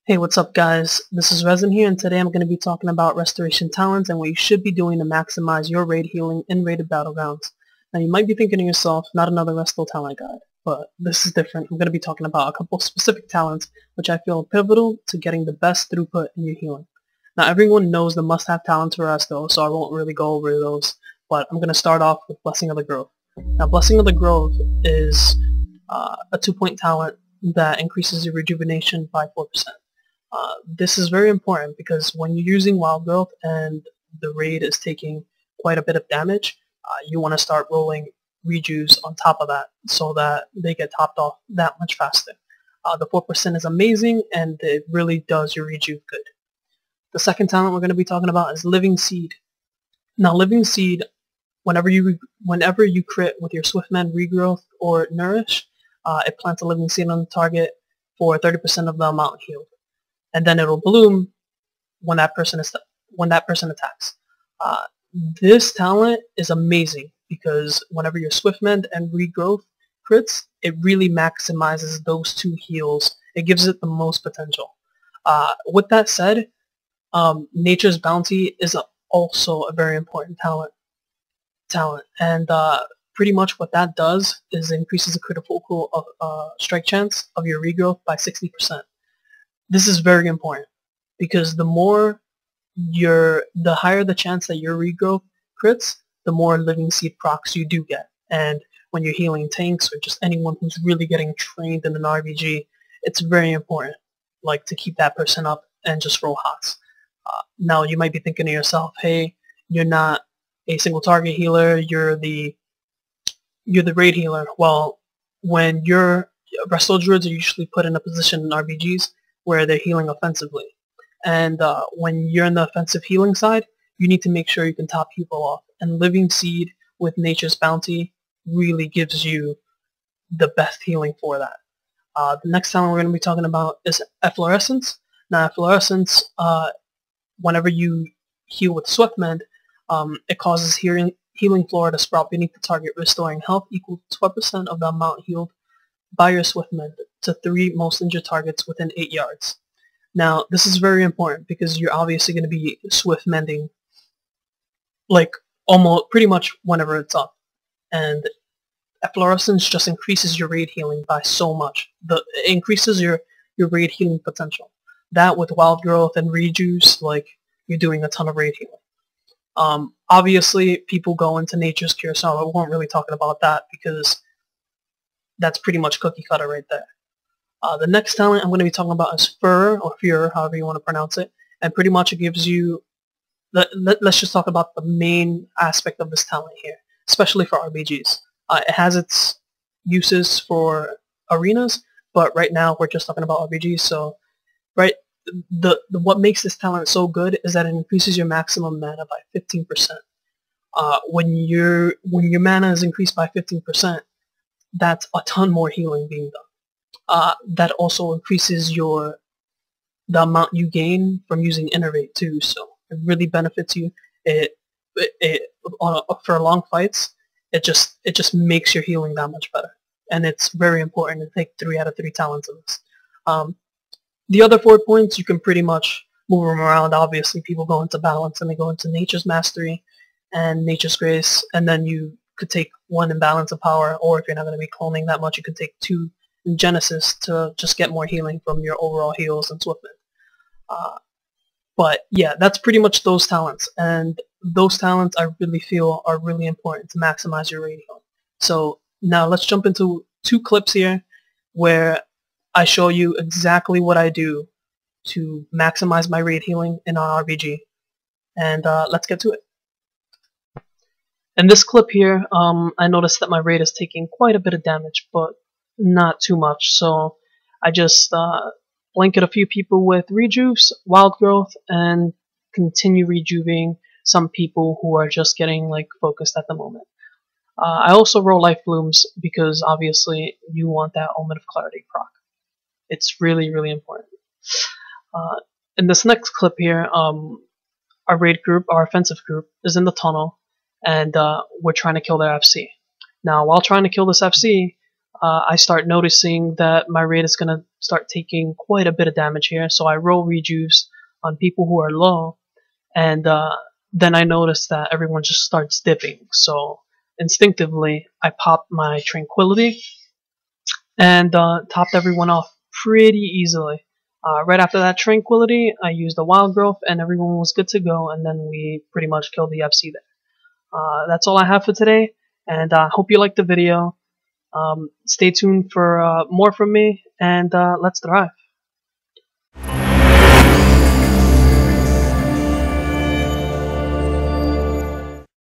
Hey, what's up guys? This is Resin here, and today I'm going to be talking about restoration talents and what you should be doing to maximize your raid healing in raided battlegrounds. Now you might be thinking to yourself, not another resto talent guide, but this is different. I'm going to be talking about a couple specific talents which I feel are pivotal to getting the best throughput in your healing. Now everyone knows the must-have talents for Resto, so I won't really go over those, but I'm going to start off with Blessing of the Grove. Now Blessing of the Grove is a 2-point talent that increases your rejuvenation by 4%. This is very important because when you're using wild growth and the raid is taking quite a bit of damage, you want to start rolling rejuves on top of that so that they get topped off that much faster. The 4% is amazing and it really does your rejuve good. The second talent we're going to be talking about is Living Seed. Now Living Seed, whenever you crit with your Swiftman Regrowth or Nourish, it plants a Living Seed on the target for 30% of the amount healed. And then it'll bloom when that person attacks. This talent is amazing because whenever your Swiftmend and Regrowth crits, it really maximizes those two heals. It gives it the most potential. With that said, Nature's Bounty is also a very important talent, and pretty much what that does is increases the critical strike chance of your Regrowth by 60%. This is very important because the higher the chance that your regrowth crits, the more Living Seed procs you do get. And when you're healing tanks or just anyone who's really getting trained in an RBG, it's very important, like, to keep that person up and just roll hots. Now you might be thinking to yourself, hey, you're not a single target healer, you're the raid healer. Well, when your Resto Druids are usually put in a position in RBGs where they're healing offensively. And when you're in the offensive healing side, you need to make sure you can top people off. And Living Seed with Nature's Bounty really gives you the best healing for that. The next talent we're going to be talking about is Efflorescence. Now Efflorescence, whenever you heal with Swiftmend, it causes healing flora to sprout beneath the target, restoring health equal to 12% of the amount healed by your Swiftmend to 3 most injured targets within 8 yards. Now, this is very important because you're obviously going to be Swiftmending, like, almost pretty much whenever it's up. And Efflorescence just increases your raid healing by so much. It increases your raid healing potential. That with wild growth and rejuice, like, you're doing a ton of raid healing. Obviously, people go into Nature's Cure, so I won't really talk about that because that's pretty much cookie cutter right there. The next talent I'm going to be talking about is Fur, or Fur, however you want to pronounce it. And pretty much it gives you... Let's just talk about the main aspect of this talent here, especially for RBGs. It has its uses for arenas, but right now we're just talking about RBGs. So, right, what makes this talent so good is that it increases your maximum mana by 15%. When your mana is increased by 15%, that's a ton more healing being done. That also increases the amount you gain from using Innervate too, so it really benefits you. For long fights, it just makes your healing that much better, and it's very important to take 3 out of 3 talents of this. The other 4 points, you can pretty much move them around. Obviously, people go into Balance, and they go into Nature's Mastery and Nature's Grace, and then you could take 1 in Balance of Power, or if you're not going to be cloning that much, you could take 2 in Genesis to just get more healing from your overall heals and Swiftmend. But yeah, that's pretty much those talents, and those talents I really feel are really important to maximize your raid healing. So now let's jump into 2 clips here where I show you exactly what I do to maximize my raid healing in our RBG, and let's get to it. In this clip here, I noticed that my raid is taking quite a bit of damage, but not too much, so I just blanket a few people with rejuice, wild growth, and continue rejuving some people who are just getting, like, focused at the moment. I also roll life blooms because obviously you want that Omen of Clarity proc. It's really, really important. In this next clip here, our raid group, our offensive group, is in the tunnel, and we're trying to kill their FC. Now, while trying to kill this FC, I start noticing that my raid is going to start taking quite a bit of damage here, so I roll rejuves on people who are low, and then I notice that everyone just starts dipping, so instinctively I popped my tranquility and topped everyone off pretty easily. Right after that tranquility, I used the wild growth and everyone was good to go, and then we pretty much killed the FC there. That's all I have for today, and I hope you liked the video. Stay tuned for more from me, and let's thrive.